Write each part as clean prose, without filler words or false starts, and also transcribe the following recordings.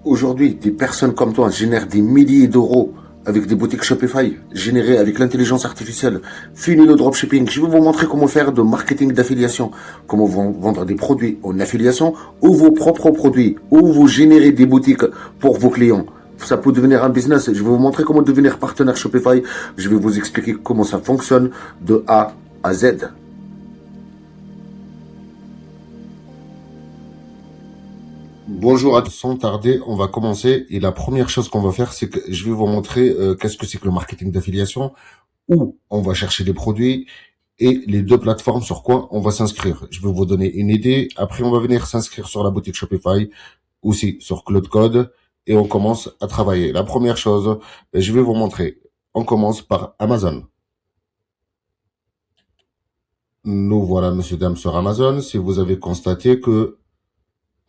Aujourd'hui, des personnes comme toi génèrent des milliers d'euros avec des boutiques Shopify générées avec l'intelligence artificielle. Fini le dropshipping. Je vais vous montrer comment faire de marketing d'affiliation, comment vendre des produits en affiliation ou vos propres produits, ou vous générez des boutiques pour vos clients. Ça peut devenir un business. Je vais vous montrer comment devenir partenaire Shopify. Je vais vous expliquer comment ça fonctionne de A à Z. Bonjour à tous, sans tarder, on va commencer. Et la première chose qu'on va faire, c'est que je vais vous montrer qu'est-ce que c'est que le marketing d'affiliation, où on va chercher des produits et les deux plateformes sur quoi on va s'inscrire. Je vais vous donner une idée. Après, on va venir s'inscrire sur la boutique Shopify, aussi sur Cloud Code, et on commence à travailler. La première chose, je vais vous montrer. On commence par Amazon. Nous voilà, monsieur, dame, sur Amazon. Si vous avez constaté que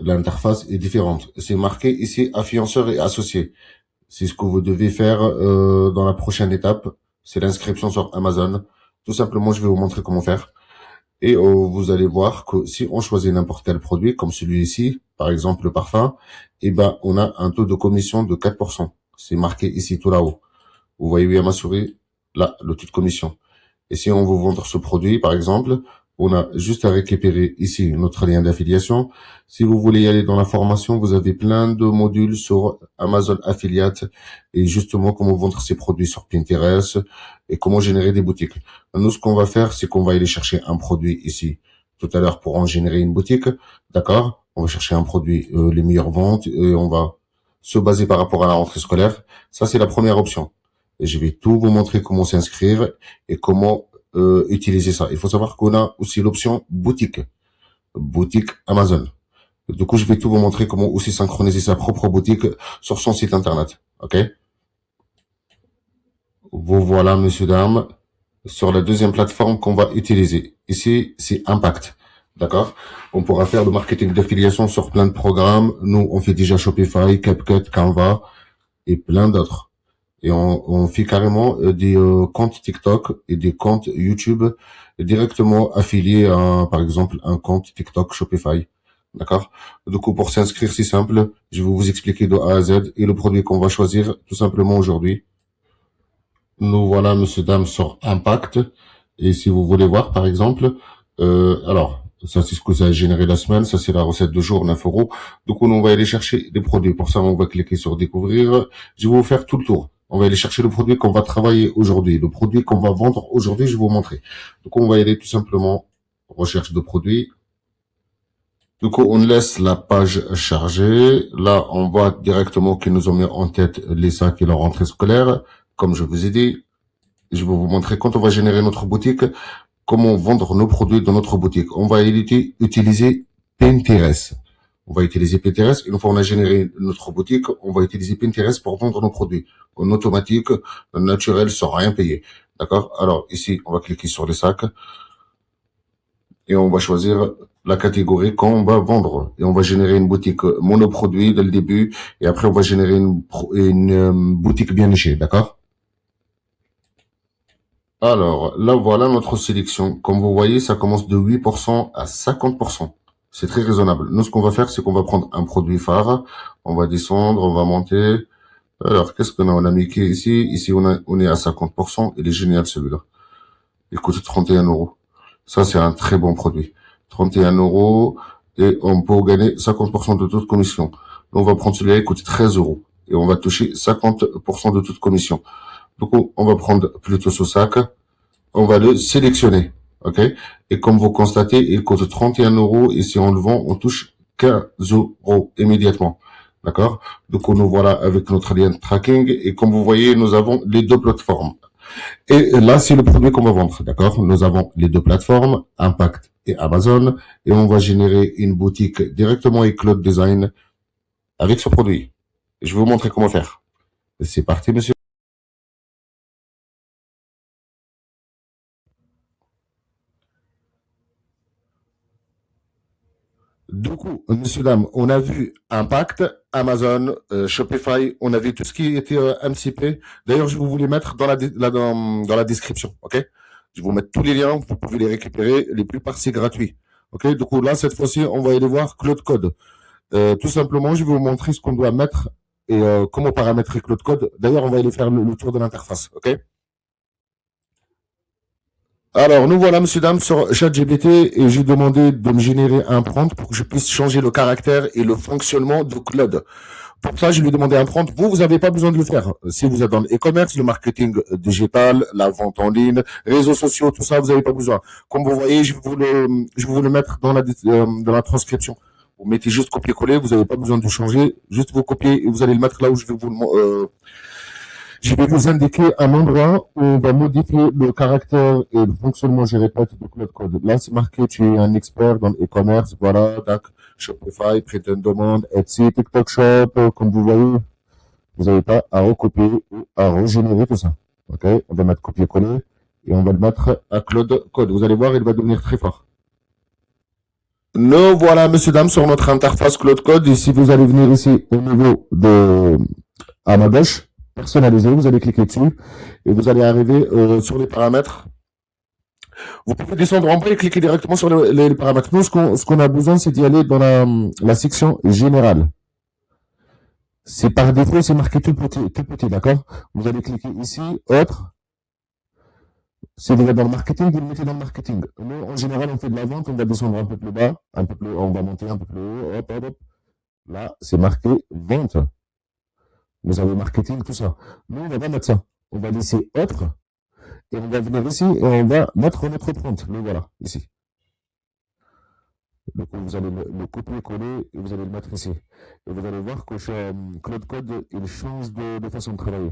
l'interface est différente. C'est marqué ici influenceur et associé. C'est ce que vous devez faire dans la prochaine étape. C'est l'inscription sur Amazon. Tout simplement, je vais vous montrer comment faire. Et vous allez voir que si on choisit n'importe quel produit, comme celui-ci, par exemple le parfum, eh ben, on a un taux de commission de 4%. C'est marqué ici tout là-haut. Vous voyez bien ma souris? Là, le taux de commission. Et si on veut vendre ce produit, par exemple, on a juste à récupérer ici notre lien d'affiliation. Si vous voulez y aller dans la formation, vous avez plein de modules sur Amazon Affiliate et justement comment vendre ces produits sur Pinterest et comment générer des boutiques. Nous, ce qu'on va faire, c'est qu'on va aller chercher un produit ici tout à l'heure pour en générer une boutique. D'accord? On va chercher un produit, les meilleures ventes et on va se baser par rapport à la rentrée scolaire. Ça, c'est la première option. Et je vais tout vous montrer comment s'inscrire et comment utiliser ça. Il faut savoir qu'on a aussi l'option boutique, boutique Amazon. Du coup, je vais tout vous montrer comment aussi synchroniser sa propre boutique sur son site internet. Ok? Vous voilà, monsieur, dame, sur la deuxième plateforme qu'on va utiliser. Ici, c'est Impact. D'accord? On pourra faire le marketing d'affiliation sur plein de programmes. Nous, on fait déjà Shopify, CapCut, Canva et plein d'autres. Et on fait carrément des comptes TikTok et des comptes YouTube directement affiliés à, par exemple, un compte TikTok Shopify. D'accord? Du coup, pour s'inscrire, c'est simple. Je vais vous expliquer de A à Z et le produit qu'on va choisir tout simplement aujourd'hui. Nous voilà, monsieur, dame, sur Impact. Et si vous voulez voir, par exemple, alors, ça, c'est ce que ça a généré la semaine. Ça, c'est la recette de jour, 9 euros. Donc, on va aller chercher des produits. Pour ça, on va cliquer sur découvrir. Je vais vous faire tout le tour. On va aller chercher le produit qu'on va travailler aujourd'hui. Le produit qu'on va vendre aujourd'hui, je vais vous montrer. Donc, on va y aller tout simplement recherche de produits. Du coup, on laisse la page charger. Là, on voit directement qu'ils nous ont mis en tête les sacs et leur rentrée scolaire. Comme je vous ai dit, je vais vous montrer quand on va générer notre boutique, comment vendre nos produits dans notre boutique. On va utiliser Pinterest. On va utiliser Pinterest. Une fois on a généré notre boutique, on va utiliser Pinterest pour vendre nos produits. En automatique, naturel, sans rien payer. D'accord? Alors, ici, on va cliquer sur les sacs et on va choisir la catégorie qu'on va vendre. Et on va générer une boutique monoproduit dès le début et après, on va générer une boutique bien nichée. D'accord? Alors, là, voilà notre sélection. Comme vous voyez, ça commence de 8% à 50%. C'est très raisonnable. Nous, ce qu'on va faire, c'est qu'on va prendre un produit phare. On va descendre, on va monter. Alors, qu'est-ce qu'on a? On a Mickey ici. Ici, on est à 50%. Il est génial, celui-là. Il coûte 31 euros. Ça, c'est un très bon produit. 31 euros. Et on peut gagner 50% de toute commission. On va prendre celui-là, il coûte 13 euros. Et on va toucher 50% de toute commission. Donc, on va prendre plutôt ce sac. On va le sélectionner. OK? Et comme vous constatez, il coûte 31 euros et si on le vend, on touche 15 euros immédiatement. D'accord? Donc, nous voilà avec notre lien de tracking et comme vous voyez, nous avons les deux plateformes. Et là, c'est le produit qu'on va vendre. D'accord? Nous avons les deux plateformes, Impact et Amazon et on va générer une boutique directement avec Cloud Design avec ce produit. Je vais vous montrer comment faire. C'est parti, monsieur. Du coup, monsieur, dame, on a vu Impact, Amazon, Shopify, on a vu tout ce qui était MCP. D'ailleurs, je vais vous les mettre dans la description, ok? Je vais vous mettre tous les liens, vous pouvez les récupérer. Les plupart, c'est gratuit, ok? Du coup, là, cette fois-ci, on va aller voir Cloud Code. Tout simplement, je vais vous montrer ce qu'on doit mettre et comment paramétrer Claude Code. D'ailleurs, on va aller faire le tour de l'interface, ok? Alors, nous voilà, monsieur, dame, sur ChatGPT et j'ai demandé de me générer un prompt pour que je puisse changer le caractère et le fonctionnement de Claude. Pour ça, je lui ai demandé un prompt. Vous n'avez pas besoin de le faire. Si vous êtes dans l'e-commerce, le marketing digital, la vente en ligne, réseaux sociaux, tout ça, vous n'avez pas besoin. Comme vous voyez, je vais vous le mettre dans la transcription. Vous mettez juste copier-coller, vous n'avez pas besoin de changer. Juste vous copiez et vous allez le mettre là où je vais vous indiquer un endroit où on va modifier le caractère et le fonctionnement, je répète, de Cloud Code. Là, c'est marqué, tu es un expert dans l'e-commerce, voilà, donc, Shopify, Print and Demand, Etsy, TikTok Shop, comme vous voyez, vous n'avez pas à recopier ou à régénérer tout ça. Ok? On va mettre copier-coller et on va le mettre à Cloud Code. Vous allez voir, il va devenir très fort. Nous voilà, monsieur, dame, sur notre interface Cloud Code. Et si vous allez venir ici au niveau de, à ma gauche, personnaliser, vous allez cliquer dessus et vous allez arriver sur les paramètres. Vous pouvez descendre en bas et cliquer directement sur les paramètres. Nous, ce qu'on a besoin, c'est d'y aller dans la section générale. C'est par défaut, c'est marqué tout petit, d'accord? Vous allez cliquer ici, autre. Si vous êtes dans le marketing, vous le mettez dans le marketing. Nous, en général, on fait de la vente, on va descendre un peu plus bas, un peu plus, on va monter un peu plus haut, hop, hop, hop. Là, c'est marqué vente. Vous avez marketing, tout ça. Nous, on va pas mettre ça. On va laisser autre. Et on va venir ici et on va mettre notre prompt. Le voilà, ici. Donc, vous allez le copier-coller et vous allez le mettre ici. Et vous allez voir que Cloud Code, il change de façon de travailler.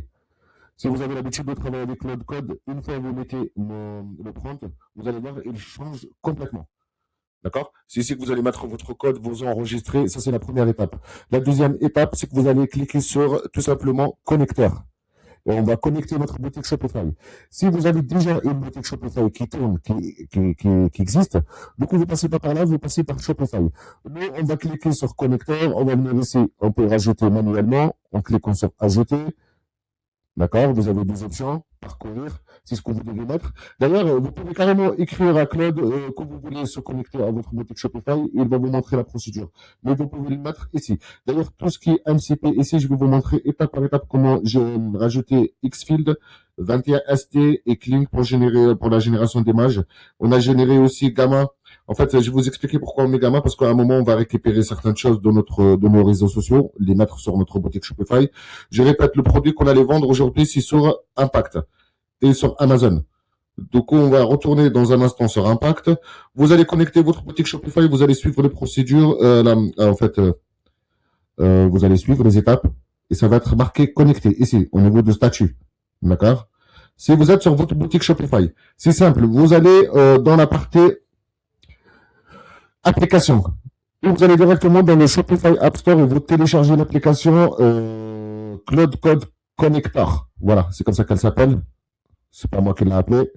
Si vous avez l'habitude de travailler avec Cloud Code, une fois que vous mettez le prompt, vous allez voir, il change complètement. D'accord? C'est ici que vous allez mettre votre code, vous enregistrer. Ça, c'est la première étape. La deuxième étape, c'est que vous allez cliquer sur tout simplement connecteur. Et on va connecter notre boutique Shopify. Si vous avez déjà une boutique Shopify qui tourne, qui existe, du coup, vous passez pas par là, vous passez par Shopify. Nous, on va cliquer sur connecteur, on va venir ici, on peut rajouter manuellement, en cliquant sur ajouter. D'accord? Vous avez deux options. Parcourir, c'est ce que vous devez mettre. D'ailleurs, vous pouvez carrément écrire à Claude que vous voulez se connecter à votre boutique Shopify. Il va vous montrer la procédure. Mais vous pouvez le mettre ici. D'ailleurs, tout ce qui est MCP ici, je vais vous montrer étape par étape comment j'ai rajouté Xfield, 21ST et Kling pour la génération d'images. On a généré aussi Gamma. En fait, je vais vous expliquer pourquoi on met Gamma, parce qu'à un moment, on va récupérer certaines choses de nos réseaux sociaux, les mettre sur notre boutique Shopify. Je répète, le produit qu'on allait vendre aujourd'hui, c'est sur Impact et sur Amazon. Donc, on va retourner dans un instant sur Impact. Vous allez connecter votre boutique Shopify, vous allez suivre les procédures, vous allez suivre les étapes et ça va être marqué connecté ici, au niveau de statut. D'accord? Si vous êtes sur votre boutique Shopify, c'est simple. Vous allez dans la partie application. Et vous allez directement dans le Shopify App Store et vous téléchargez l'application Cloud Code Connector. Voilà, c'est comme ça qu'elle s'appelle. C'est pas moi qui l'ai appelée.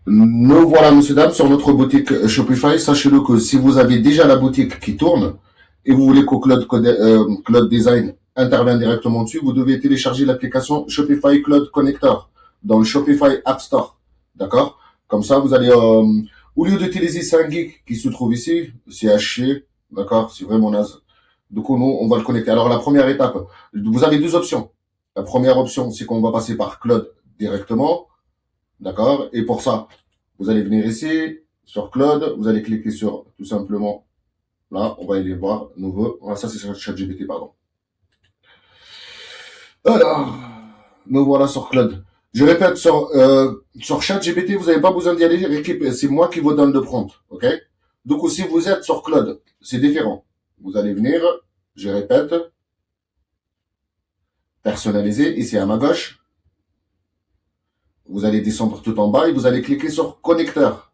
Nous voilà, monsieur, dame, sur notre boutique Shopify. Sachez-le que si vous avez déjà la boutique qui tourne et vous voulez que Cloud Design intervienne directement dessus, vous devez télécharger l'application Shopify Cloud Connector dans le Shopify App Store. D'accord? Comme ça, vous allez, au lieu d'utiliser 5 geeks qui se trouve ici, c'est haché. D'accord? C'est vraiment naze. Du coup, nous, on va le connecter. Alors, la première étape, vous avez deux options. La première option, c'est qu'on va passer par Cloud directement. D'accord? Et pour ça, vous allez venir ici, sur Cloud, vous allez cliquer sur, tout simplement, là, on va aller voir, nouveau. Ah, ça, c'est sur ChatGPT, pardon. Alors, nous voilà sur Cloud. Je répète, sur ChatGPT, vous n'avez pas besoin d'y aller, c'est moi qui vous donne le prompt, ok? Donc, si vous êtes sur Cloud, c'est différent. Vous allez venir, je répète, personnaliser, ici à ma gauche. Vous allez descendre tout en bas et vous allez cliquer sur connecteur.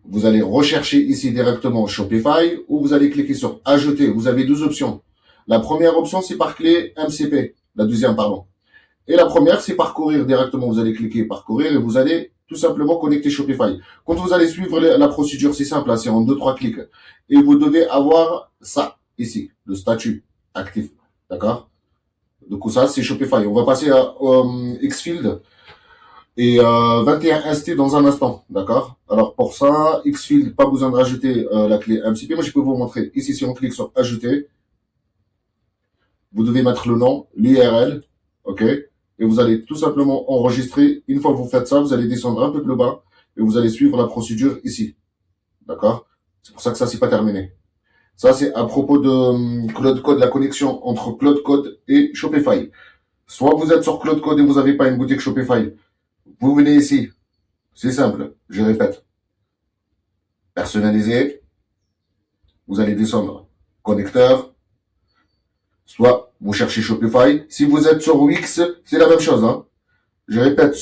Vous allez rechercher ici directement Shopify ou vous allez cliquer sur ajouter. Vous avez deux options. La première option, c'est par clé MCP. La deuxième, pardon. Et la première, c'est parcourir directement. Vous allez cliquer parcourir et vous allez tout simplement connecter Shopify. Quand vous allez suivre la procédure, c'est simple, c'est en 2-3 clics. Et vous devez avoir ça, ici, le statut actif. D'accord? Du coup, ça, c'est Shopify. On va passer à Xfield. et 21 instits dans un instant, d'accord? Alors pour ça, Xfield, pas besoin de rajouter la clé MCP. Moi, je peux vous montrer. Ici, si on clique sur Ajouter, vous devez mettre le nom, l'URL, ok? Et vous allez tout simplement enregistrer. Une fois que vous faites ça, vous allez descendre un peu plus bas et vous allez suivre la procédure ici, d'accord? C'est pour ça que ça, c'est pas terminé. Ça, c'est à propos de Cloud Code, la connexion entre Cloud Code et Shopify. Soit vous êtes sur Cloud Code et vous n'avez pas une boutique Shopify. Vous venez ici. C'est simple. Je répète. Personnalisé. Vous allez descendre. Connecteur. Soit vous cherchez Shopify. Si vous êtes sur Wix, c'est la même chose. Hein. Je répète,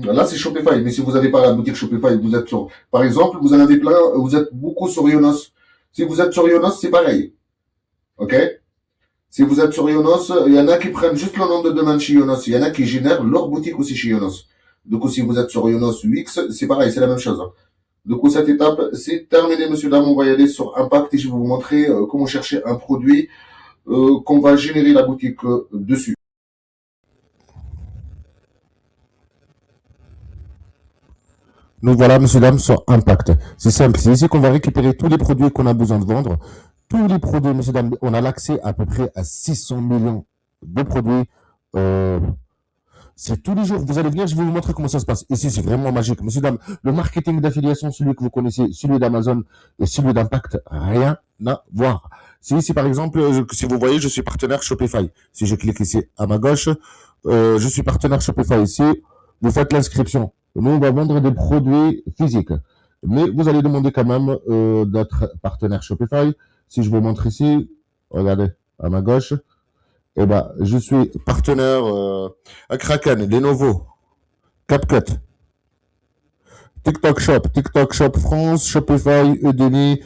là c'est Shopify, mais si vous n'avez pas la boutique Shopify, vous êtes sur, par exemple, vous en avez plein, vous êtes beaucoup sur Yonos. Si vous êtes sur Yonos, c'est pareil. Ok? Si vous êtes sur Yonos, il y en a qui prennent juste le nom de domaine chez Yonos. Il y en a qui génèrent leur boutique aussi chez Yonos. Du coup, si vous êtes sur Yonos Wix, c'est pareil, c'est la même chose. Du coup, cette étape, c'est terminé, monsieur, dame. On va y aller sur Impact et je vais vous montrer comment chercher un produit qu'on va générer la boutique dessus. Nous voilà, monsieur, dame, sur Impact. C'est simple. C'est ici qu'on va récupérer tous les produits qu'on a besoin de vendre. Tous les produits, monsieur, dame, on a l'accès à peu près à 600 millions de produits. Euh, C'est tous les jours. Vous allez venir, je vais vous montrer comment ça se passe. Ici, c'est vraiment magique. Monsieur, dame, le marketing d'affiliation, celui que vous connaissez, celui d'Amazon et celui d'Impact, rien à voir. Si ici, par exemple, si vous voyez, je suis partenaire Shopify. Si je clique ici à ma gauche, je suis partenaire Shopify ici. Vous faites l'inscription. Nous, on va vendre des produits physiques. Mais vous allez demander quand même d'être partenaire Shopify. Si je vous montre ici, regardez, à ma gauche, eh ben, je suis partenaire à Kraken, Lenovo, CapCut, TikTok Shop France, Shopify, Udemy.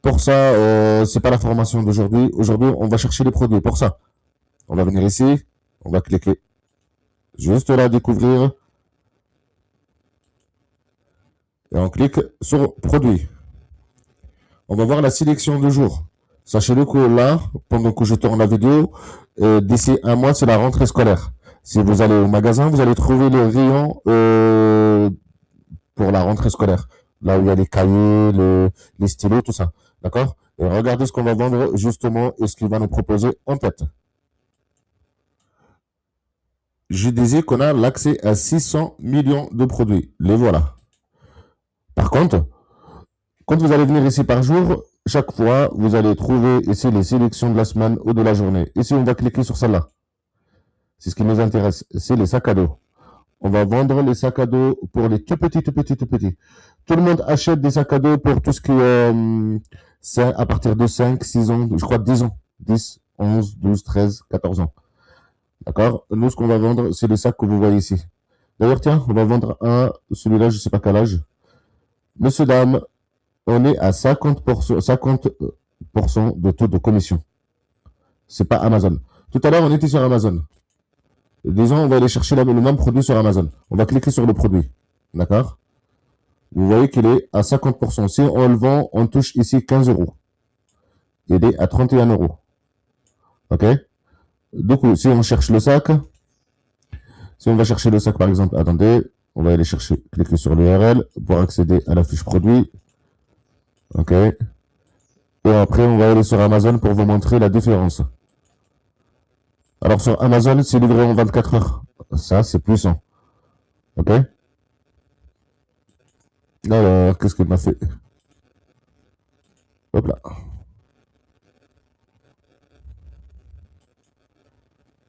Pour ça, c'est pas la formation d'aujourd'hui. Aujourd'hui, on va chercher les produits. Pour ça, on va venir ici, on va cliquer juste là, découvrir, et on clique sur produits. On va voir la sélection du jour. Sachez-le que là, pendant que je tourne la vidéo, d'ici un mois, c'est la rentrée scolaire. Si vous allez au magasin, vous allez trouver les rayons pour la rentrée scolaire. Là où il y a les cahiers, les stylos, tout ça. D'accord? Et regardez ce qu'on va vendre justement et ce qu'il va nous proposer en tête. Je disais qu'on a l'accès à 600 millions de produits. Les voilà. Par contre, quand vous allez venir ici par jour, chaque fois, vous allez trouver ici les sélections de la semaine ou de la journée. Ici, on va cliquer sur celle-là. C'est ce qui nous intéresse. C'est les sacs à dos. On va vendre les sacs à dos pour les tout petits, tout petits, tout petits. Tout le monde achète des sacs à dos pour tout ce qui est à partir de 5, 6 ans, je crois 10 ans. 10, 11, 12, 13, 14 ans. D'accord? Nous, ce qu'on va vendre, c'est les sacs que vous voyez ici. D'ailleurs, tiens, on va vendre celui-là, je ne sais pas quel âge. Monsieur, dame, on est à 50% de taux de commission. C'est pas Amazon. Tout à l'heure, on était sur Amazon. Disons, on va aller chercher le même produit sur Amazon. On va cliquer sur le produit. D'accord? Vous voyez qu'il est à 50%. Si on le vend, on touche ici 15 euros. Il est à 31 euros. OK? Du coup, si on cherche le sac, si on va chercher le sac, par exemple, attendez, on va aller chercher, cliquer sur l'URL pour accéder à la fiche produit. OK? Et après, on va aller sur Amazon pour vous montrer la différence. Alors, sur Amazon, c'est livré en 24 heures. Ça, c'est puissant. OK? Alors, qu'est-ce qu'il m'a fait? Hop là.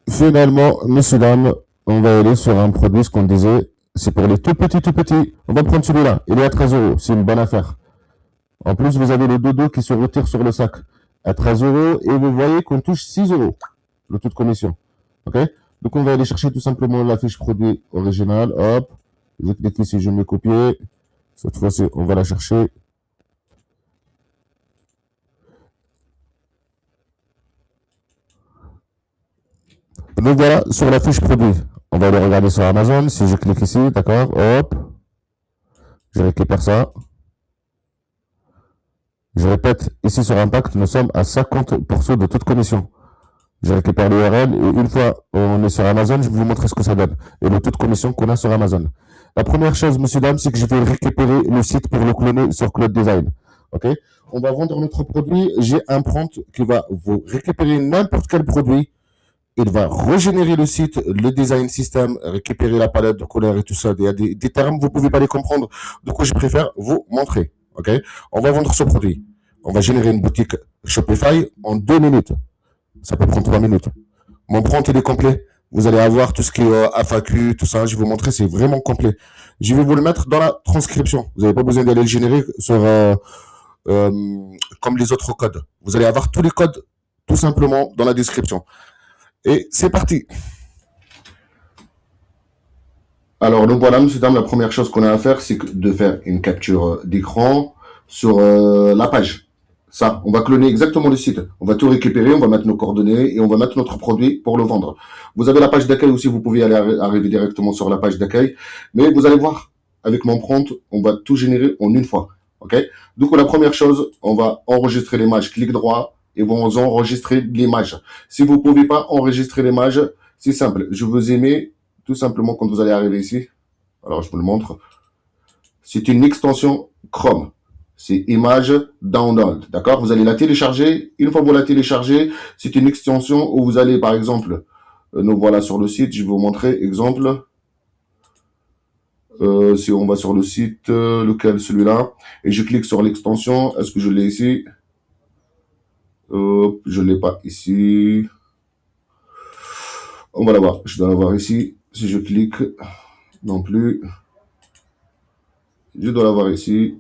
Finalement, messieurs, dames, on va aller sur un produit, ce qu'on disait, c'est pour les tout petits, tout petits. On va prendre celui-là. Il est à 13 euros. C'est une bonne affaire. En plus, vous avez le dodo qui se retire sur le sac à 13 euros et vous voyez qu'on touche 6 euros le taux de commission. OK? Donc, on va aller chercher tout simplement la fiche produit originale. Hop. Je clique ici, je mets copier. Cette fois-ci, on va la chercher. Donc voilà, sur la fiche produit. On va aller regarder sur Amazon. Si je clique ici, d'accord, hop. Je récupère ça. Je répète, ici sur Impact, nous sommes à 50% de toute commission. Je récupère l'URL et une fois on est sur Amazon, je vais vous montrer ce que ça donne et le taux de commission qu'on a sur Amazon. La première chose, monsieur, dame, c'est que je vais récupérer le site pour le cloner sur Cloud Design. OK? On va vendre notre produit. J'ai un prompt qui va vous récupérer n'importe quel produit. Il va régénérer le site, le design system, récupérer la palette de couleurs et tout ça. Il y a des termes, vous ne pouvez pas les comprendre. Du coup, je préfère vous montrer. OK? On va vendre ce produit. On va générer une boutique Shopify en 2 minutes. Ça peut prendre 3 minutes. Mon prompt, il est complet. Vous allez avoir tout ce qui est FAQ, tout ça. Je vais vous montrer, c'est vraiment complet. Je vais vous le mettre dans la transcription. Vous n'avez pas besoin d'aller le générer sur, euh, comme les autres codes. Vous allez avoir tous les codes tout simplement dans la description. Et c'est parti. Alors, donc voilà, monsieur, dame, la première chose qu'on a à faire, c'est de faire une capture d'écran sur la page. Ça, on va cloner exactement le site. On va tout récupérer, on va mettre nos coordonnées et on va mettre notre produit pour le vendre. Vous avez la page d'accueil aussi, vous pouvez aller arriver directement sur la page d'accueil. Mais vous allez voir, avec mon prompt, on va tout générer en une fois. OK? Donc, la première chose, on va enregistrer l'image. Clic droit et vous enregistrer l'image. Si vous ne pouvez pas enregistrer l'image, c'est simple. Je vous ai mis tout simplement quand vous allez arriver ici. Alors, je vous le montre. C'est une extension Chrome. C'est image download. D'accord? Vous allez la télécharger. Une fois que vous la téléchargez, c'est une extension où vous allez, par exemple, nous voilà sur le site. Je vais vous montrer. Exemple. Si on va sur le site, lequel? Celui-là. Et je clique sur l'extension. Est-ce que je l'ai ici? Je ne l'ai pas ici. On va la voir. Je dois la voir ici. Si je clique, non plus. Je dois la voir ici.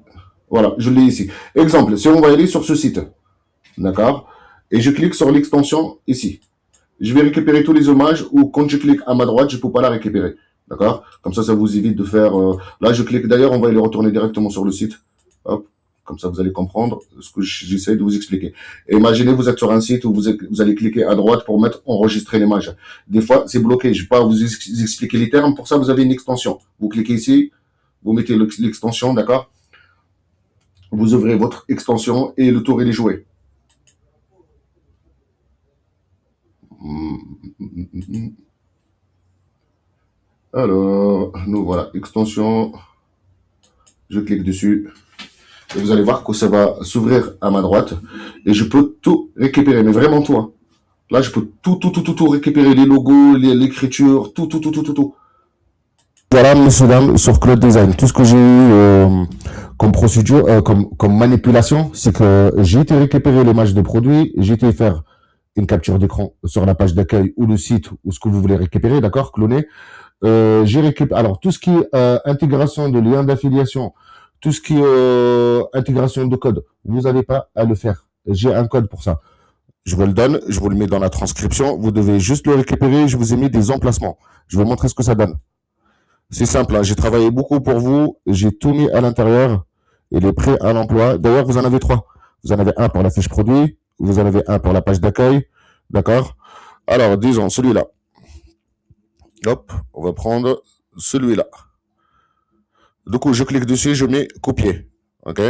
Voilà, je l'ai ici. Exemple, si on va aller sur ce site, d'accord, et je clique sur l'extension ici, je vais récupérer tous les images où quand je clique à ma droite, je ne peux pas la récupérer. D'accord? Comme ça vous évite de faire... là, je clique d'ailleurs, on va aller retourner directement sur le site. Hop, comme ça, vous allez comprendre ce que j'essaie de vous expliquer. Et imaginez, vous êtes sur un site où vous allez cliquer à droite pour mettre enregistrer l'image. Des fois, c'est bloqué. Je ne vais pas vous expliquer les termes. Pour ça, vous avez une extension. Vous cliquez ici, vous mettez l'extension, d'accord? Vous ouvrez votre extension et le tour il est joué. Alors, nous voilà, extension. Je clique dessus. Et vous allez voir que ça va s'ouvrir à ma droite. Et je peux tout récupérer, mais vraiment tout. Hein. Là, je peux tout récupérer. Les logos, l'écriture, tout. Voilà, monsieur, dame, sur Cloud Design. Tout ce que j'ai eu comme procédure, comme manipulation, c'est que j'ai été récupérer l'image de produit, j'ai été faire une capture d'écran sur la page d'accueil ou le site ou ce que vous voulez récupérer, d'accord, cloner. J'ai récupéré, alors tout ce qui est intégration de liens d'affiliation, tout ce qui est intégration de code, vous n'avez pas à le faire. J'ai un code pour ça. Je vous le donne, je vous le mets dans la transcription. Vous devez juste le récupérer. Je vous ai mis des emplacements. Je vais vous montrer ce que ça donne. C'est simple, hein. J'ai travaillé beaucoup pour vous. J'ai tout mis à l'intérieur. Il est prêt à l'emploi. D'ailleurs, vous en avez 3. Vous en avez un pour la fiche produit. Vous en avez un pour la page d'accueil. D'accord? Alors, disons celui-là. Hop, on va prendre celui-là. Du coup, je clique dessus, je mets copier. OK?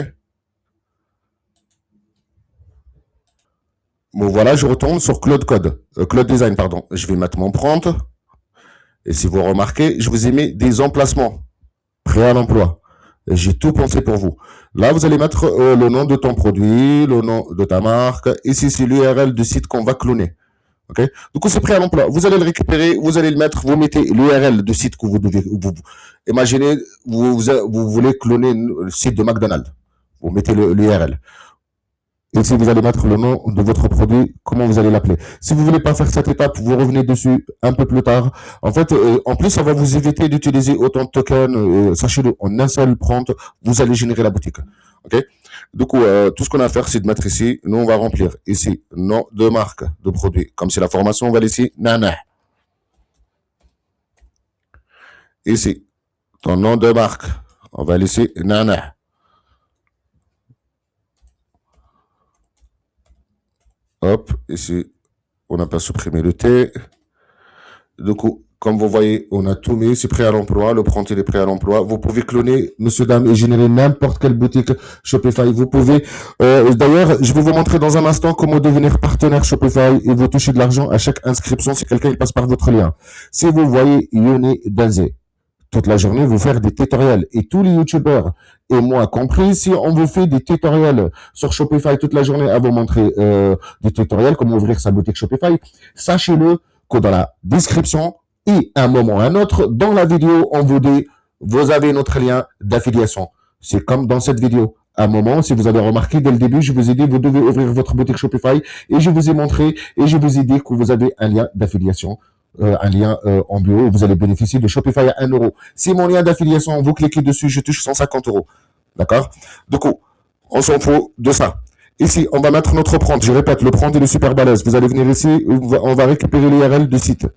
Bon, voilà, je retourne sur Cloud Design, pardon. Je vais mettre mon prompt. Et si vous remarquez, je vous ai mis des emplacements prêts à l'emploi. J'ai tout pensé pour vous. Là, vous allez mettre le nom de ton produit, le nom de ta marque. Ici, c'est l'URL du site qu'on va cloner. Okay? Du coup, c'est prêt à l'emploi. Vous allez le récupérer, vous allez le mettre, vous mettez l'URL du site que vous devez. Imaginez, vous voulez cloner le site de McDonald's. Vous mettez l'URL. Et si vous allez mettre le nom de votre produit, comment vous allez l'appeler. Si vous voulez pas faire cette étape, vous revenez dessus un peu plus tard. En fait, en plus, ça va vous éviter d'utiliser autant de tokens. Sachez-le, en un seul prompt, vous allez générer la boutique. Ok. Du coup, tout ce qu'on a à faire, c'est de mettre ici. Nous, on va remplir ici nom de marque de produit. Comme c'est la formation, on va laisser Nana. Ici, ton nom de marque, on va laisser Nana. Hop, ici, on n'a pas supprimé le T. Du coup, Comme vous voyez, on a tout mis, c'est prêt à l'emploi, le prompt il est prêt à l'emploi. Vous pouvez cloner, monsieur, dame, et générer n'importe quelle boutique Shopify. Vous pouvez, d'ailleurs, je vais vous montrer dans un instant comment devenir partenaire Shopify et vous toucher de l'argent à chaque inscription si quelqu'un il passe par votre lien. Si vous voyez Yoni Danze, toute la journée, vous faire des tutoriels. Et tous les youtubeurs, et moi compris, si on vous fait des tutoriels sur Shopify toute la journée à vous montrer des tutoriels, comment ouvrir sa boutique Shopify, sachez-le que dans la description, et à un moment ou à un autre, dans la vidéo, on vous dit, vous avez notre lien d'affiliation. C'est comme dans cette vidéo. À un moment, si vous avez remarqué dès le début, je vous ai dit, vous devez ouvrir votre boutique Shopify et je vous ai montré et je vous ai dit que vous avez un lien d'affiliation. Un lien en bio, vous allez bénéficier de Shopify à 1 euro. Si mon lien d'affiliation, vous cliquez dessus, je touche 150 euros. D'accord? Du coup, on s'en fout de ça. Ici, on va mettre notre prompt. Je répète, le prompt est super balèze. Vous allez venir ici, on va récupérer l'URL du site.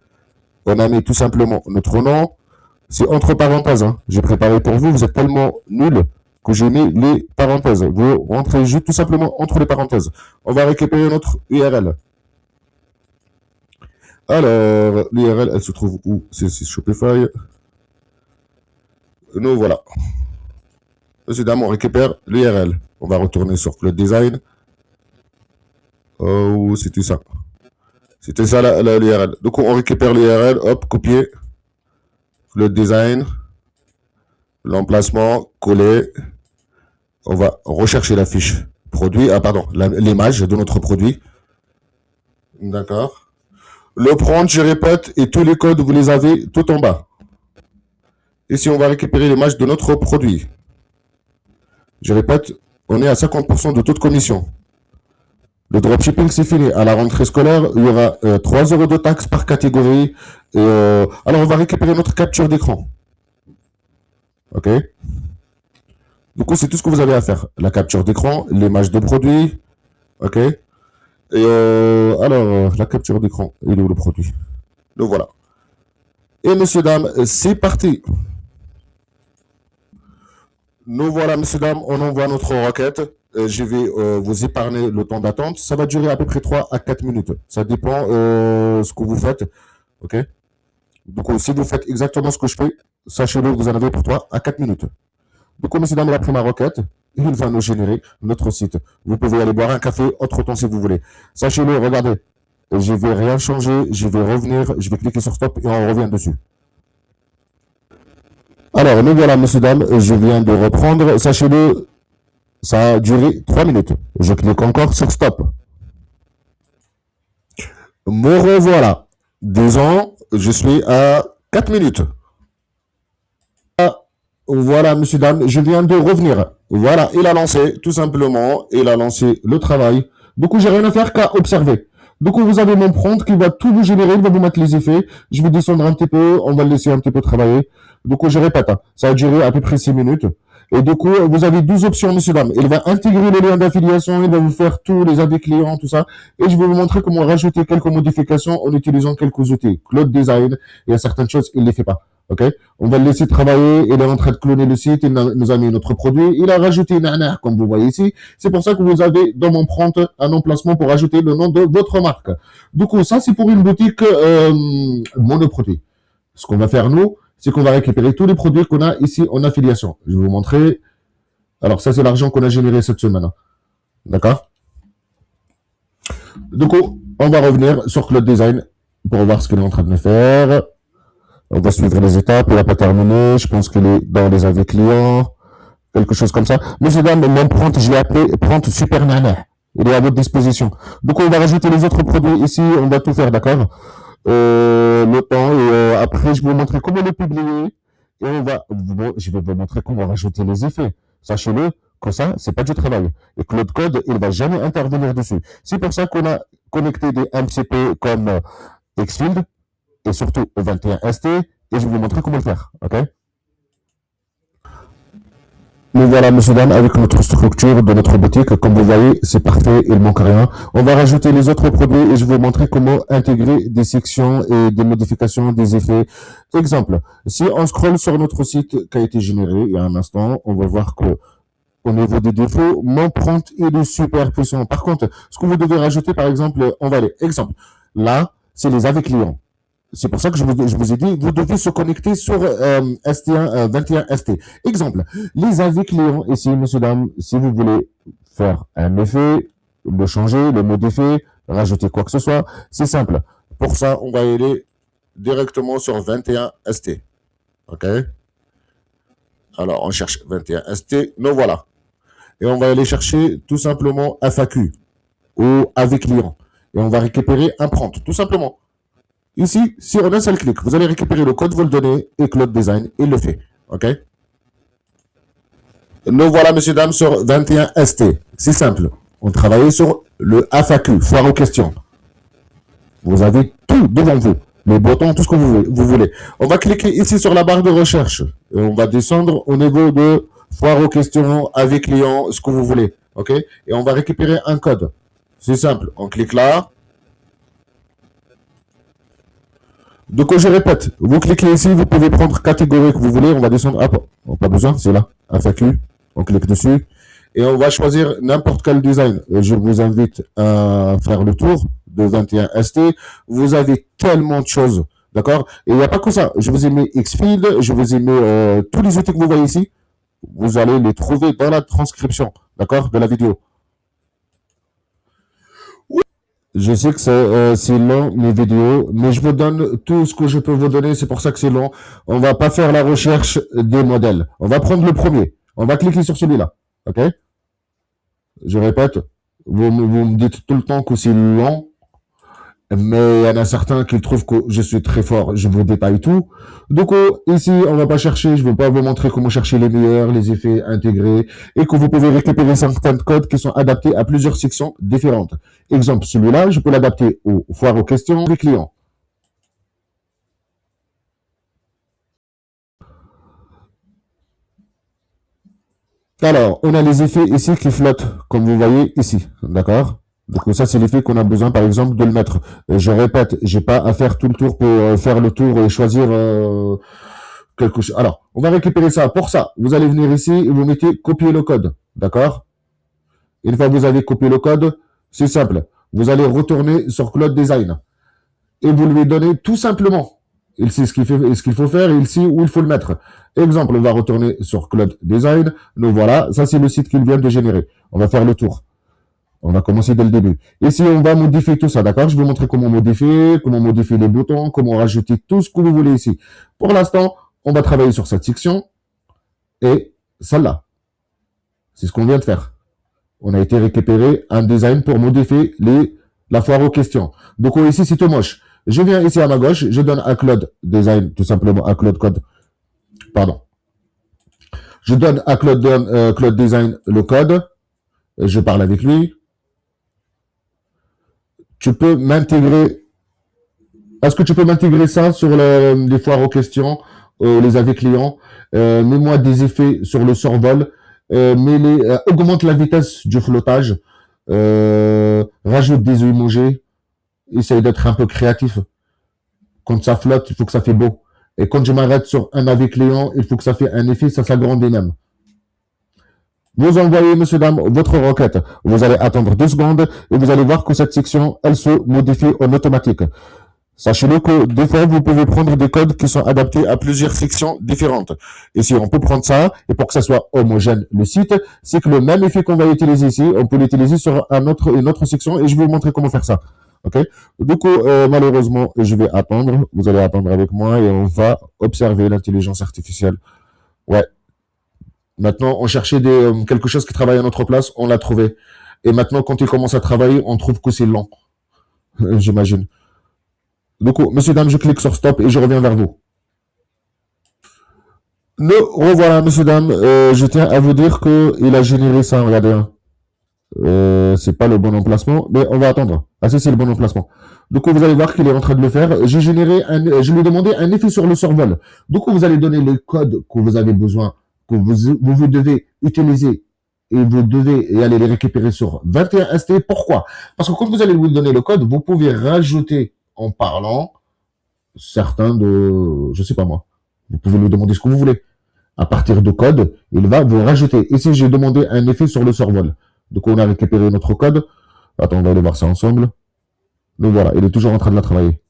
On a mis tout simplement notre nom. C'est entre parenthèses. Hein. J'ai préparé pour vous. Vous êtes tellement nuls que j'ai mis les parenthèses. Vous rentrez juste tout simplement entre les parenthèses. On va récupérer notre URL. Alors, l'URL, elle se trouve où? C'est Shopify. Nous voilà. Monsieur, dame, on récupère l'URL. On va retourner sur Cloud Design. Oh, c'était ça. C'était ça l'URL. Donc, on récupère l'URL. Hop, copier. Cloud Design. L'emplacement, coller. On va rechercher la fiche produit. Ah, pardon, l'image de notre produit. D'accord. Le prompt, je répète, et tous les codes, vous les avez tout en bas. Ici, on va récupérer l'image de notre produit. Je répète, on est à 50% de toute commission. Le dropshipping, c'est fini. À la rentrée scolaire, il y aura 3 euros de taxes par catégorie. Alors, on va récupérer notre capture d'écran. OK? Du coup, c'est tout ce que vous avez à faire. La capture d'écran, l'image de produit. OK? Et alors, la capture d'écran, il est où le produit? Le voilà. Et messieurs, dames, c'est parti. Nous voilà, messieurs, dames, on envoie notre requête. Je vais vous épargner le temps d'attente. Ça va durer à peu près 3 à 4 minutes. Ça dépend ce que vous faites. OK? Donc, si vous faites exactement ce que je fais, sachez-le, vous en avez pour 3 à 4 minutes. Donc, messieurs, dames, il a pris ma requête. Il va nous générer notre site. Vous pouvez aller boire un café autre temps si vous voulez. Sachez-le, regardez. Je vais rien changer. Je vais revenir. Je vais cliquer sur stop et on revient dessus. Alors, nous voilà, messieurs, dames. Je viens de reprendre. Sachez-le, ça a duré 3 minutes. Je clique encore sur stop. Me revoilà. Disons, je suis à 4 minutes. Voilà, monsieur, dame, je viens de revenir. Voilà, il a lancé, tout simplement, il a lancé le travail. Du coup, j'ai rien à faire qu'à observer. Du coup, vous avez mon prompt qui va tout vous générer, il va vous mettre les effets. Je vais descendre un petit peu, on va le laisser un petit peu travailler. Du coup, je répète, hein, ça a duré à peu près 6 minutes. Et du coup, vous avez 12 options, monsieur, dame. Il va intégrer les liens d'affiliation, il va vous faire tous les avis clients, tout ça. Et je vais vous montrer comment rajouter quelques modifications en utilisant quelques outils. Cloud Design, il y a certaines choses, il ne les fait pas. OK? On va le laisser travailler. Il est en train de cloner le site. Il nous a mis notre produit. Il a rajouté Nana, comme vous voyez ici. C'est pour ça que vous avez dans mon prompt un emplacement pour ajouter le nom de votre marque. Du coup, ça, c'est pour une boutique monoproduit. Ce qu'on va faire, nous, c'est qu'on va récupérer tous les produits qu'on a ici en affiliation. Je vais vous montrer. Alors, ça, c'est l'argent qu'on a généré cette semaine. D'accord? Du coup, on va revenir sur Cloud Design pour voir ce qu'il est en train de faire. On va suivre les étapes, il n'a pas terminé. Je pense qu'il est dans les avis clients, quelque chose comme ça. Monsieur, dame, mon prompt, je l'ai appelé prompt super nana. Il est à votre disposition. Donc, on va rajouter les autres produits ici. On va tout faire, d'accord? Le temps, et après, je vais vous montrer comment le publier. Et je vais vous montrer comment rajouter les effets. Sachez-le, que ça, c'est pas du travail. Et que l'autre code, il va jamais intervenir dessus. C'est pour ça qu'on a connecté des MCP comme Xfield, et surtout au 21ST, et je vais vous montrer comment le faire. OK? Nous voilà, monsieur, dame, avec notre structure de notre boutique. Comme vous voyez, c'est parfait, il ne manque rien. On va rajouter les autres produits et je vais vous montrer comment intégrer des sections et des modifications, des effets. Exemple, si on scrolle sur notre site qui a été généré il y a un instant, on va voir que au niveau des défauts, mon prompt il est super puissant. Par contre, ce que vous devez rajouter, par exemple, on va aller. Exemple, là, c'est les avis clients. C'est pour ça que je vous ai dit, vous devez se connecter sur ST1, 21 ST. Exemple, les avis clients ici, monsieur, dame, si vous voulez faire un effet, le changer, le modifier, rajouter quoi que ce soit, c'est simple. Pour ça, on va aller directement sur 21 ST. OK? Alors, on cherche 21 ST. Nous voilà. Et on va aller chercher tout simplement FAQ ou avis client. Et on va récupérer un prompt, tout simplement. Ici, sur un seul clic, vous allez récupérer le code, vous le donnez et Cloud Design, il le fait. OK? Nous voilà, messieurs, dames, sur 21 ST. C'est simple. On travaille sur le FAQ, foire aux questions. Vous avez tout devant vous. Les boutons, tout ce que vous voulez. On va cliquer ici sur la barre de recherche. Et on va descendre au niveau de foire aux questions, avis client, ce que vous voulez. OK? Et on va récupérer un code. C'est simple. On clique là. Donc, je répète, vous cliquez ici, vous pouvez prendre catégorie que vous voulez. On va descendre. Ah, pas besoin, c'est là. FAQ. On clique dessus. Et on va choisir n'importe quel design. Et je vous invite à faire le tour de 21 ST. Vous avez tellement de choses. D'accord? Et il n'y a pas que ça. Je vous ai mis Xfield. Je vous ai mis tous les outils que vous voyez ici. Vous allez les trouver dans la transcription. D'accord? De la vidéo. Je sais que c'est long, mes vidéos, mais je vous donne tout ce que je peux vous donner. C'est pour ça que c'est long. On va pas faire la recherche des modèles. On va prendre le premier. On va cliquer sur celui-là. OK? Je répète, vous me dites tout le temps que c'est long, mais il y en a certains qui trouvent que je suis très fort. Je vous détaille tout. Donc ici, on va pas chercher. Je ne vais pas vous montrer comment chercher les meilleurs, les effets intégrés, et que vous pouvez récupérer certains codes qui sont adaptés à plusieurs sections différentes. Exemple, celui-là, je peux l'adapter aux foires aux questions des clients. Alors, on a les effets ici qui flottent, comme vous voyez ici. D'accord? Donc ça, c'est l'effet qu'on a besoin, par exemple, de le mettre. Je répète, j'ai pas à faire tout le tour pour faire le tour et choisir quelque chose. Alors, on va récupérer ça. Pour ça, vous allez venir ici et vous mettez copier le code. D'accord? Une fois que vous avez copié le code, c'est simple. Vous allez retourner sur Cloud Design et vous lui donnez tout simplement. Il sait ce qu'il faut faire et il sait où il faut le mettre. Exemple, on va retourner sur Cloud Design. Nous voilà, ça c'est le site qu'il vient de générer. On va faire le tour. On va commencer dès le début. Ici, on va modifier tout ça, d'accord? Je vais vous montrer comment modifier les boutons, comment rajouter tout ce que vous voulez ici. Pour l'instant, on va travailler sur cette section et celle-là. C'est ce qu'on vient de faire. On a été récupérer un design pour modifier la foire aux questions. Donc ici, c'est tout moche. Je viens ici à ma gauche, je donne à Cloud Design, tout simplement à Cloud Code. Pardon. Je donne à Cloud Design le code. Je parle avec lui. Tu peux m'intégrer. Est-ce que tu peux m'intégrer ça sur les foires aux questions, les avis clients? Mets-moi des effets sur le survol. Augmente la vitesse du flottage. Rajoute des emojis. Essaye d'être un peu créatif. Quand ça flotte, il faut que ça fait beau. Et quand je m'arrête sur un avis client, il faut que ça fait un effet, ça s'agrandit même. Vous envoyez, monsieur, dame, votre requête. Vous allez attendre 2 secondes et vous allez voir que cette section, elle se modifie en automatique. Sachez-le que des fois, vous pouvez prendre des codes qui sont adaptés à plusieurs sections différentes. Et si on peut prendre ça, et pour que ça soit homogène, le site, c'est que le même effet qu'on va utiliser ici, on peut l'utiliser sur une autre section et je vais vous montrer comment faire ça. OK? Du coup, malheureusement, je vais attendre. Vous allez attendre avec moi et on va observer l'intelligence artificielle. Ouais. Maintenant, on cherchait quelque chose qui travaille à notre place, on l'a trouvé. Et maintenant, quand il commence à travailler, on trouve que c'est lent. J'imagine. Du coup, monsieur, dame, je clique sur stop et je reviens vers vous. Nous revoilà, monsieur, dame. Je tiens à vous dire qu'il a généré ça, regardez. Hein. C'est pas le bon emplacement, mais on va attendre. Ah, c'est le bon emplacement. Du coup, vous allez voir qu'il est en train de le faire. Je lui ai demandé un effet sur le survol. Du coup, vous allez donner le code que vous avez besoin, que vous devez utiliser et vous devez aller les récupérer sur 21 ST. Pourquoi? Parce que quand vous allez lui donner le code, vous pouvez rajouter en parlant certains de, je sais pas moi. Vous pouvez lui demander ce que vous voulez. À partir de code, il va vous rajouter. Ici, j'ai demandé un effet sur le survol. Donc, on a récupéré notre code. Attends, on va aller voir ça ensemble. Donc voilà, il est toujours en train de la travailler.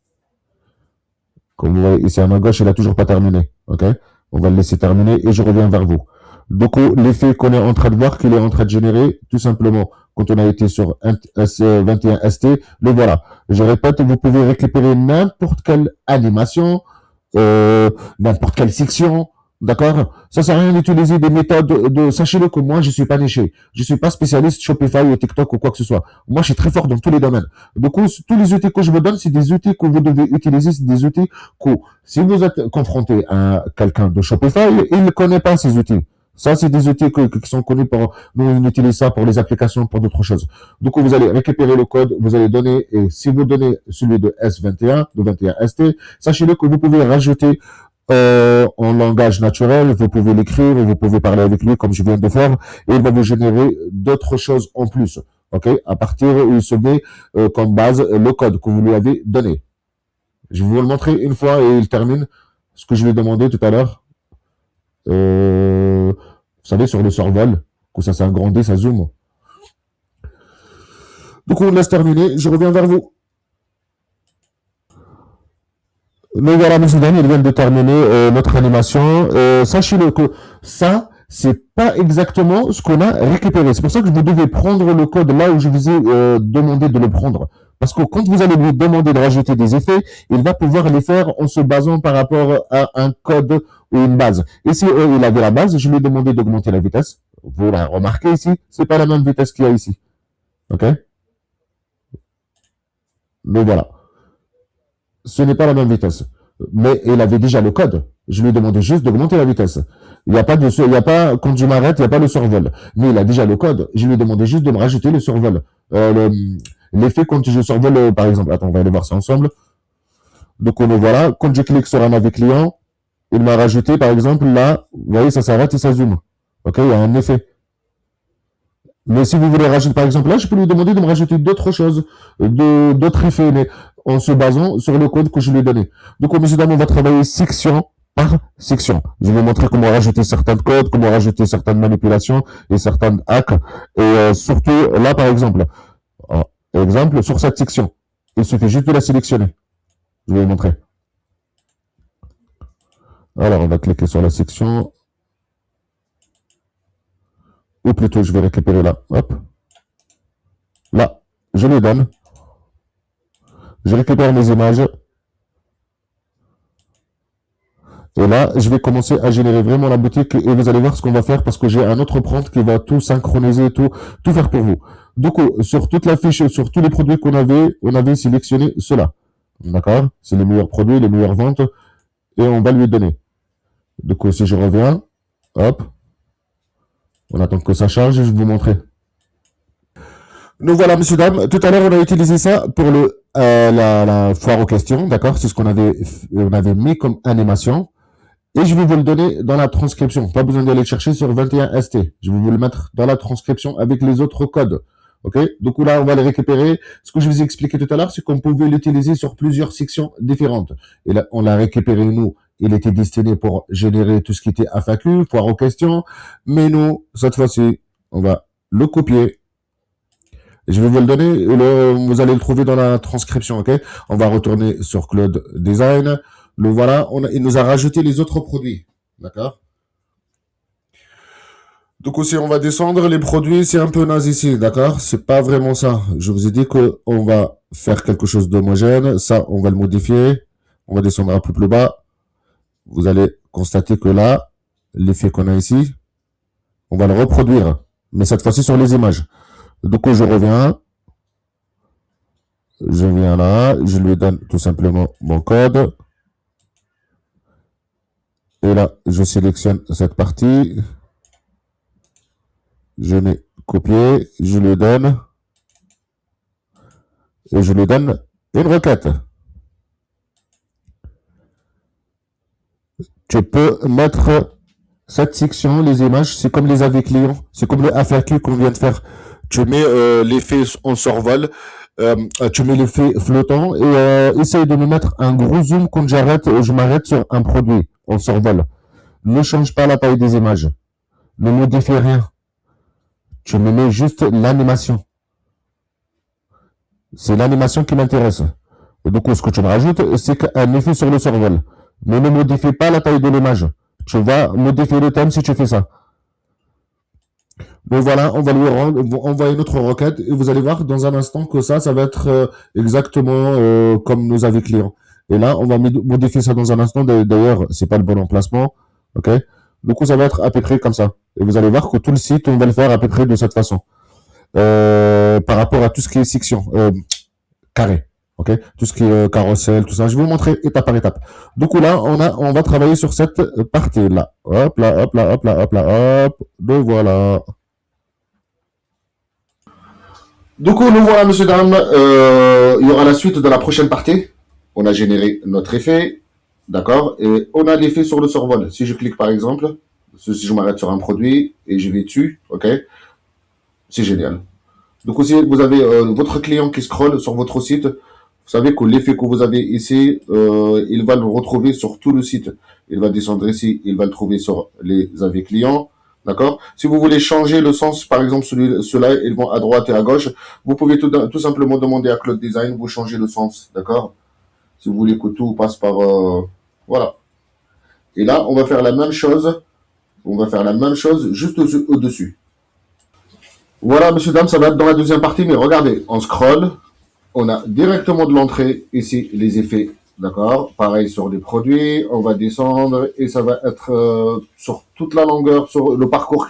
Comme vous voyez ici à ma gauche, il n'a toujours pas terminé. Ok? On va le laisser terminer et je reviens vers vous. Donc, l'effet qu'on est en train de voir, qu'il est en train de générer, tout simplement, quand on a été sur 21ST, le voilà. Je répète, vous pouvez récupérer n'importe quelle animation, n'importe quelle section, d'accord? Ça sert à rien d'utiliser des méthodes sachez-le que moi, je suis pas niché. Je suis pas spécialiste Shopify ou TikTok ou quoi que ce soit. Moi, je suis très fort dans tous les domaines. Du coup, tous les outils que je vous donne, c'est des outils que vous devez utiliser, c'est des outils que, si vous êtes confronté à quelqu'un de Shopify, il ne connaît pas ces outils. Ça, c'est des outils qui sont connus pour, nous, on utilise ça pour les applications, pour d'autres choses. Du coup, vous allez récupérer le code, vous allez donner, et si vous donnez celui de S21, de 21ST, sachez-le que vous pouvez rajouter en langage naturel, vous pouvez l'écrire, vous pouvez parler avec lui comme je viens de faire, et il va vous générer d'autres choses en plus. Ok, à partir où il se met comme base le code que vous lui avez donné. Je vais vous le montrer une fois et il termine ce que je lui ai demandé tout à l'heure. Vous savez, sur le survol, que ça s'agrandit, ça zoome. Donc on laisse terminer, je reviens vers vous. Mais voilà, monsieur Dan, il vient de terminer notre animation. Sachez-le que ça, c'est pas exactement ce qu'on a récupéré. C'est pour ça que vous devez prendre le code là où je vous ai demandé de le prendre. Parce que quand vous allez lui demander de rajouter des effets, il va pouvoir les faire en se basant par rapport à un code ou une base. Et si il avait la base, je lui ai demandé d'augmenter la vitesse. Vous la remarquez ici, c'est pas la même vitesse qu'il y a ici. Ok? Mais voilà. Ce n'est pas la même vitesse. Mais il avait déjà le code. Je lui ai demandé juste d'augmenter la vitesse. Il n'y a pas de, il y a pas, quand je m'arrête, il n'y a pas le survol. Mais il a déjà le code. Je lui ai demandé juste de me rajouter le survol. L'effet quand je survole, par exemple. Attends, on va aller voir ça ensemble. Donc, on est voilà. Quand je clique sur un navet client, il m'a rajouté, par exemple, là, vous voyez, ça s'arrête et ça zoome. Ok, il y a un effet. Mais si vous voulez rajouter, par exemple, là, je peux lui demander de me rajouter d'autres choses, d'autres effets, mais en se basant sur le code que je lui ai donné. Donc, monsieur, dame, on va travailler section par section. Je vais vous montrer comment rajouter certains codes, comment rajouter certaines manipulations et certains hacks. Et surtout, là, par exemple, sur cette section, il suffit juste de la sélectionner. Je vais vous montrer. Alors, on va cliquer sur la section. Ou plutôt, je vais récupérer là. Hop. Là, je les donne. Je récupère mes images. Et là, je vais commencer à générer vraiment la boutique et vous allez voir ce qu'on va faire parce que j'ai un autre prompt qui va tout synchroniser, tout faire pour vous. Du coup, sur toute la fiche, sur tous les produits on avait sélectionné cela. D'accord? C'est les meilleurs produits, les meilleures ventes et on va lui donner. Du coup, si je reviens, hop, on attend que ça charge et je vais vous montrer. Nous voilà, messieurs, dames. Tout à l'heure, on a utilisé ça pour la foire aux questions. D'accord? C'est ce qu'on avait mis comme animation. Et je vais vous le donner dans la transcription. Pas besoin d'aller le chercher sur 21ST. Je vais vous le mettre dans la transcription avec les autres codes. OK? Du coup, là, on va le récupérer. Ce que je vous ai expliqué tout à l'heure, c'est qu'on pouvait l'utiliser sur plusieurs sections différentes. Et là, on l'a récupéré, nous. Il était destiné pour générer tout ce qui était FAQ, foire aux questions. Mais nous, cette fois-ci, on va le copier. Je vais vous le donner. Vous allez le trouver dans la transcription. OK? On va retourner sur Cloud Design. Le voilà, il nous a rajouté les autres produits. D'accord? Donc aussi, on va descendre. Les produits, c'est un peu naze ici. D'accord? C'est pas vraiment ça. Je vous ai dit qu'on va faire quelque chose d'homogène. Ça, on va le modifier. On va descendre un peu plus bas. Vous allez constater que là, l'effet qu'on a ici, on va le reproduire. Mais cette fois-ci sur les images. Donc, je reviens. Je viens là. Je lui donne tout simplement mon code. Et là, je sélectionne cette partie. Je mets copier, je lui donne. Et je lui donne une requête. Tu peux mettre cette section, les images, c'est comme les avis clients, c'est comme le FAQ qu'on vient de faire. Tu mets l'effet en survol, tu mets l'effet flottant et essaye de me mettre un gros zoom quand je m'arrête sur un produit en survol. Ne change pas la taille des images. Ne modifie rien. Tu me mets juste l'animation. C'est l'animation qui m'intéresse. Du coup, ce que tu me rajoutes, c'est qu'un effet sur le survol. Mais ne modifie pas la taille de l'image. Tu vas modifier le thème si tu fais ça. Donc voilà, on va lui envoyer notre requête et vous allez voir dans un instant que ça va être exactement comme nos avis clients. Et là, on va modifier ça dans un instant. D'ailleurs, c'est pas le bon emplacement. OK? Du coup, ça va être à peu près comme ça. Et vous allez voir que tout le site, on va le faire à peu près de cette façon. Par rapport à tout ce qui est section, carré. OK? Tout ce qui est carrousel, tout ça. Je vais vous montrer étape par étape. Du coup, là, on va travailler sur cette partie-là. Hop là, hop là, hop là, hop là, hop. Donc voilà. Du coup, nous voilà, monsieur, dame. Il y aura la suite de la prochaine partie. On a généré notre effet, d'accord? Et on a l'effet sur le survol. Si je clique, par exemple, si je m'arrête sur un produit et je vais dessus, ok? C'est génial. Du coup, si vous avez votre client qui scrolle sur votre site, vous savez que l'effet que vous avez ici, il va le retrouver sur tout le site. Il va descendre ici, il va le trouver sur les avis clients. D'accord? Si vous voulez changer le sens, par exemple, ceux-là, ils vont à droite et à gauche. Vous pouvez tout simplement demander à Cloud Design, vous changez le sens. D'accord? Si vous voulez que tout passe par... voilà. Et là, on va faire la même chose. On va faire la même chose juste au-dessus. Voilà, monsieur, dame, ça va être dans la deuxième partie, mais regardez, on scroll. On a directement de l'entrée, ici, les effets. D'accord? Pareil sur les produits, on va descendre et ça va être sur toute la longueur, sur le parcours